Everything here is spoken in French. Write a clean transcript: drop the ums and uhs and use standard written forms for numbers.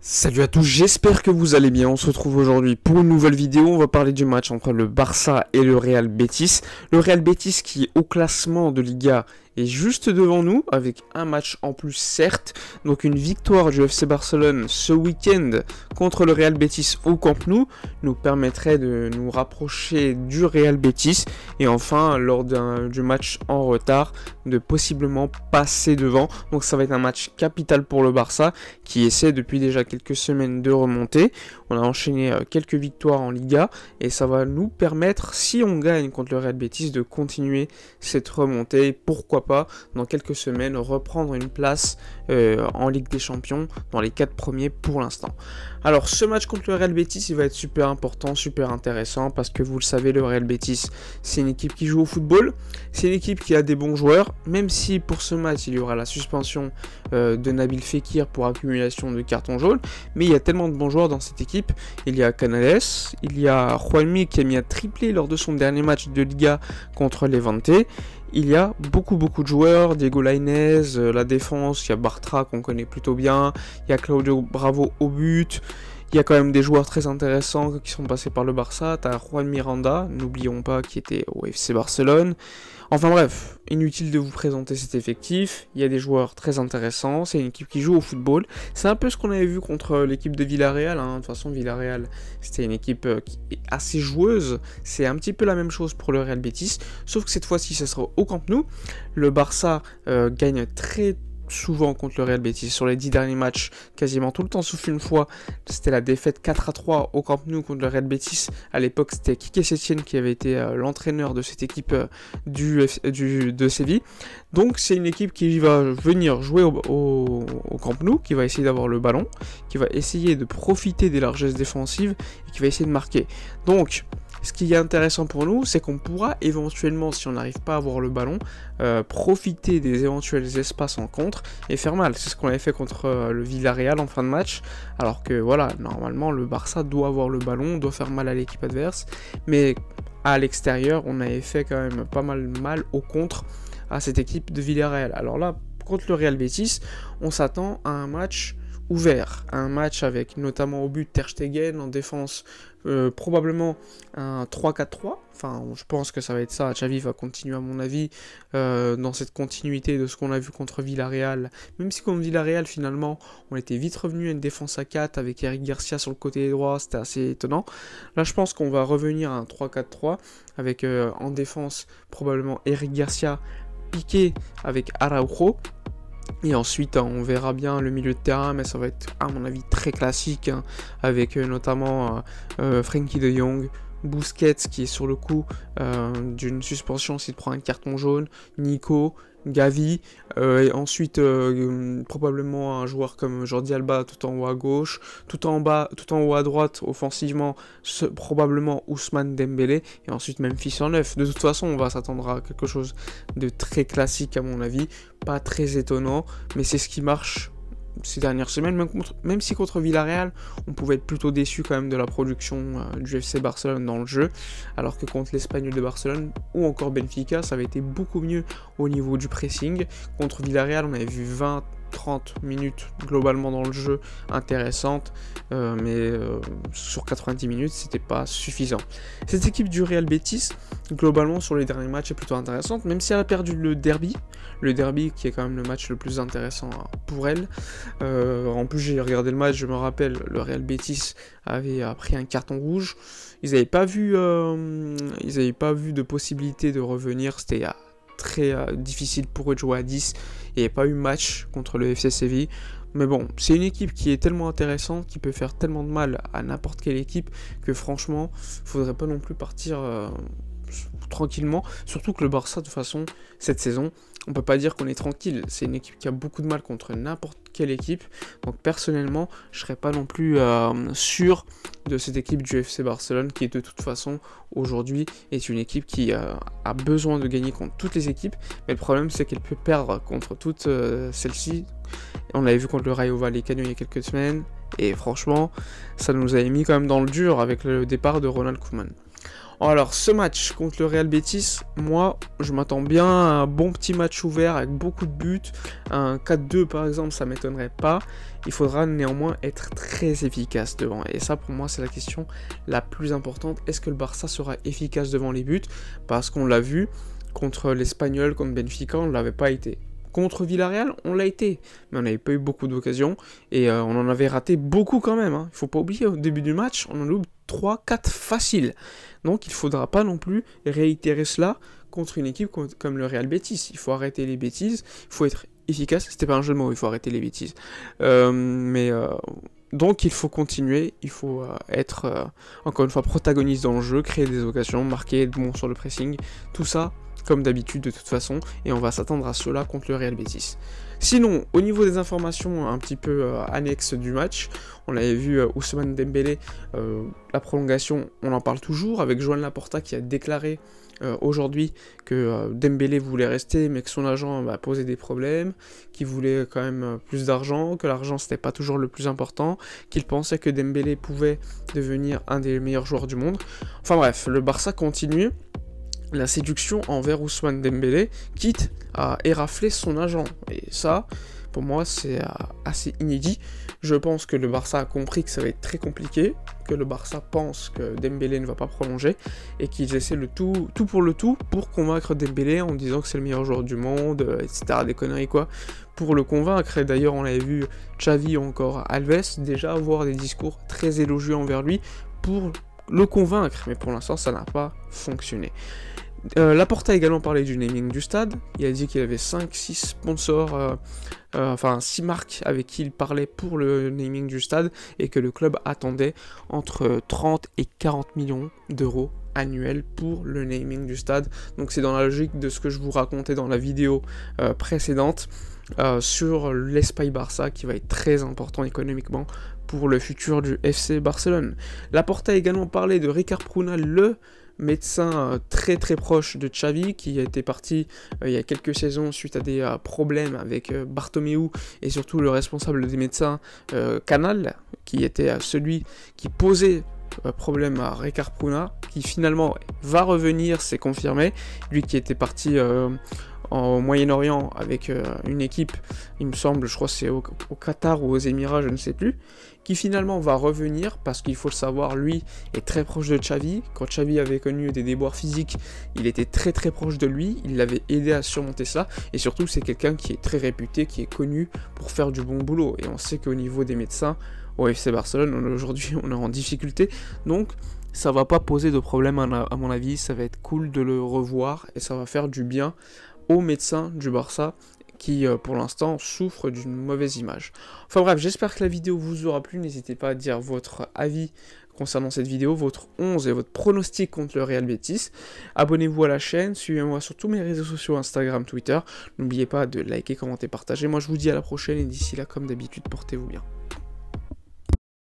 Salut à tous, j'espère que vous allez bien. On se retrouve aujourd'hui pour une nouvelle vidéo. On va parler du match entre le Barça et le Real Betis. Le Real Betis qui, au classement de Liga, est juste devant nous avec un match en plus, certes. Donc une victoire du FC Barcelone ce week-end contre le Real Betis au Camp Nou nous permettrait de nous rapprocher du Real Betis et enfin lors du match en retard de possiblement passer devant. Donc ça va être un match capital pour le Barça qui essaie depuis déjà quelques semaines de remonter. On a enchaîné quelques victoires en Liga et ça va nous permettre, si on gagne contre le Real Betis, de continuer cette remontée. Pourquoi pas dans quelques semaines reprendre une place en Ligue des Champions dans les 4 premiers pour l'instant. Alors ce match contre le Real Betis, il va être super important, super intéressant parce que vous le savez, le Real Betis c'est une équipe qui joue au football, c'est une équipe qui a des bons joueurs, même si pour ce match il y aura la suspension de Nabil Fekir pour accumulation de cartons jaunes, mais il y a tellement de bons joueurs dans cette équipe. Il y a Canales, il y a Juanmi qui a mis un triplé lors de son dernier match de Liga contre Levante. Il y a beaucoup de joueurs, Diego Lainez, la défense, il y a Bartra qu'on connaît plutôt bien, il y a Claudio Bravo au but, il y a quand même des joueurs très intéressants qui sont passés par le Barça, tu as Juan Miranda, n'oublions pas, qui était au FC Barcelone. Enfin bref, inutile de vous présenter cet effectif, il y a des joueurs très intéressants, c'est une équipe qui joue au football, c'est un peu ce qu'on avait vu contre l'équipe de Villarreal, hein. De toute façon Villarreal c'était une équipe qui est assez joueuse, c'est un petit peu la même chose pour le Real Betis, sauf que cette fois-ci ça sera au Camp Nou. Le Barça gagne très souvent contre le Real Betis. Sur les 10 derniers matchs, quasiment tout le temps sauf une fois, c'était la défaite 4-3 au Camp Nou contre le Real Betis. À l'époque, c'était Quique Setién qui avait été l'entraîneur de cette équipe de Séville. Donc c'est une équipe qui va venir jouer au Camp Nou, qui va essayer d'avoir le ballon, qui va essayer de profiter des largesses défensives et qui va essayer de marquer. Donc ce qui est intéressant pour nous, c'est qu'on pourra éventuellement, si on n'arrive pas à avoir le ballon, profiter des éventuels espaces en contre et faire mal. C'est ce qu'on avait fait contre le Villarreal en fin de match, alors que voilà, normalement le Barça doit avoir le ballon, doit faire mal à l'équipe adverse, mais à l'extérieur, on avait fait quand même pas mal au contre à cette équipe de Villarreal. Alors là, contre le Real Betis, on s'attend à un match ouvert, un match avec notamment au but Ter Stegen, en défense probablement un 3-4-3, enfin je pense que ça va être ça. Xavi va continuer à mon avis dans cette continuité de ce qu'on a vu contre Villarreal, même si contre Villarreal finalement on était vite revenu à une défense à 4 avec Eric Garcia sur le côté droit, c'était assez étonnant. Là je pense qu'on va revenir à un 3-4-3 avec en défense probablement Eric Garcia, Piqué avec Araujo. Et ensuite, on verra bien le milieu de terrain, mais ça va être, à mon avis, très classique, hein, avec notamment Frenkie de Jong, Busquets qui est sur le coup d'une suspension s'il prend un carton jaune, Nico, Gavi, et ensuite probablement un joueur comme Jordi Alba tout en haut à gauche, tout en haut à droite offensivement, probablement Ousmane Dembélé, et ensuite Memphis en neuf. De toute façon, on va s'attendre à quelque chose de très classique à mon avis, pas très étonnant, mais c'est ce qui marche ces dernières semaines, même si contre Villarreal, on pouvait être plutôt déçu quand même de la production du FC Barcelone dans le jeu, alors que contre l'Espagnol de Barcelone ou encore Benfica, ça avait été beaucoup mieux au niveau du pressing. Contre Villarreal, on avait vu 20-30 minutes globalement dans le jeu intéressantes, mais sur 90 minutes, c'était pas suffisant. Cette équipe du Real Betis, globalement sur les derniers matchs, est plutôt intéressante, même si elle a perdu le derby qui est quand même le match le plus intéressant pour elle. En plus, j'ai regardé le match, je me rappelle, le Real Betis avait pris un carton rouge. Ils n'avaient pas vu de possibilité de revenir, c'était très difficile pour eux de jouer à 10. Il n'y avait pas eu match contre le FC Séville. Mais bon, c'est une équipe qui est tellement intéressante, qui peut faire tellement de mal à n'importe quelle équipe, que franchement, faudrait pas non plus partir tranquillement. Surtout que le Barça, de toute façon, cette saison, on peut pas dire qu'on est tranquille. C'est une équipe qui a beaucoup de mal contre n'importe quelle équipe. Donc personnellement, je serais pas non plus sûr de cette équipe du FC Barcelone, qui de toute façon aujourd'hui est une équipe qui a besoin de gagner contre toutes les équipes. Mais le problème, c'est qu'elle peut perdre contre toutes celles-ci. On l'avait vu contre le Rayo Vallecano il y a quelques semaines. Et franchement, ça nous avait mis quand même dans le dur avec le départ de Ronald Koeman. Alors, ce match contre le Real Betis, moi, je m'attends bien à un bon petit match ouvert avec beaucoup de buts. Un 4-2, par exemple, ça m'étonnerait pas. Il faudra néanmoins être très efficace devant. Et ça, pour moi, c'est la question la plus importante. Est-ce que le Barça sera efficace devant les buts? Parce qu'on l'a vu, contre l'Espagnol, contre Benfica, on ne l'avait pas été. Contre Villarreal, on l'a été, mais on n'avait pas eu beaucoup d'occasions, et on en avait raté beaucoup quand même. Il ne faut pas oublier, au début du match, on en a eu 3-4 faciles. Donc il ne faudra pas non plus réitérer cela contre une équipe comme le Real Betis. Il faut arrêter les bêtises, il faut être efficace. C'était pas un jeu de mots, il faut arrêter les bêtises. Donc il faut continuer, il faut être, encore une fois, protagoniste dans le jeu, créer des occasions, marquer, être bon sur le pressing, tout ça, comme d'habitude de toute façon, et on va s'attendre à cela contre le Real Betis. Sinon, au niveau des informations un petit peu annexes du match, on avait vu Ousmane Dembélé, la prolongation, on en parle toujours, avec Joan Laporta qui a déclaré aujourd'hui que Dembélé voulait rester, mais que son agent a posé des problèmes, qu'il voulait quand même plus d'argent, que l'argent c'était pas toujours le plus important, qu'il pensait que Dembélé pouvait devenir un des meilleurs joueurs du monde. Enfin bref, le Barça continue la séduction envers Ousmane Dembélé, quitte à érafler son agent. Et ça, pour moi, c'est assez inédit. Je pense que le Barça a compris que ça va être très compliqué, que le Barça pense que Dembélé ne va pas prolonger, et qu'ils essaient le tout pour convaincre Dembélé en disant que c'est le meilleur joueur du monde, etc. Des conneries quoi, pour le convaincre. Et d'ailleurs, on avait vu Xavi ou encore Alves déjà avoir des discours très élogieux envers lui pour le convaincre, mais pour l'instant ça n'a pas fonctionné. Laporta a également parlé du naming du stade. Il a dit qu'il avait 5-6 sponsors, enfin 6 marques avec qui il parlait pour le naming du stade, et que le club attendait entre 30 et 40 millions d'euros annuels pour le naming du stade. Donc c'est dans la logique de ce que je vous racontais dans la vidéo précédente sur l'Espagne Barça, qui va être très important économiquement pour le futur du FC Barcelone. Laporta a également parlé de Ricard Pruna, le médecin très très proche de Xavi, qui a été parti il y a quelques saisons suite à des problèmes avec Bartomeu, et surtout le responsable des médecins Canal, qui était celui qui posait problème à Ricard Pruna, qui finalement va revenir, c'est confirmé, lui qui était parti au Moyen-Orient avec une équipe, il me semble, je crois que c'est au Qatar ou aux Émirats, je ne sais plus, qui finalement va revenir, parce qu'il faut le savoir, lui est très proche de Xavi. Quand Xavi avait connu des déboires physiques, il était très très proche de lui, il l'avait aidé à surmonter ça, et surtout c'est quelqu'un qui est très réputé, qui est connu pour faire du bon boulot, et on sait qu'au niveau des médecins, au FC Barcelone, aujourd'hui on est en difficulté, donc ça va pas poser de problème à mon avis, ça va être cool de le revoir, et ça va faire du bien aux médecins du Barça, qui pour l'instant souffrent d'une mauvaise image. Enfin bref, j'espère que la vidéo vous aura plu, n'hésitez pas à dire votre avis concernant cette vidéo, votre 11 et votre pronostic contre le Real Betis. Abonnez-vous à la chaîne, suivez-moi sur tous mes réseaux sociaux, Instagram, Twitter. N'oubliez pas de liker, commenter, partager. Moi je vous dis à la prochaine, et d'ici là, comme d'habitude, portez-vous bien.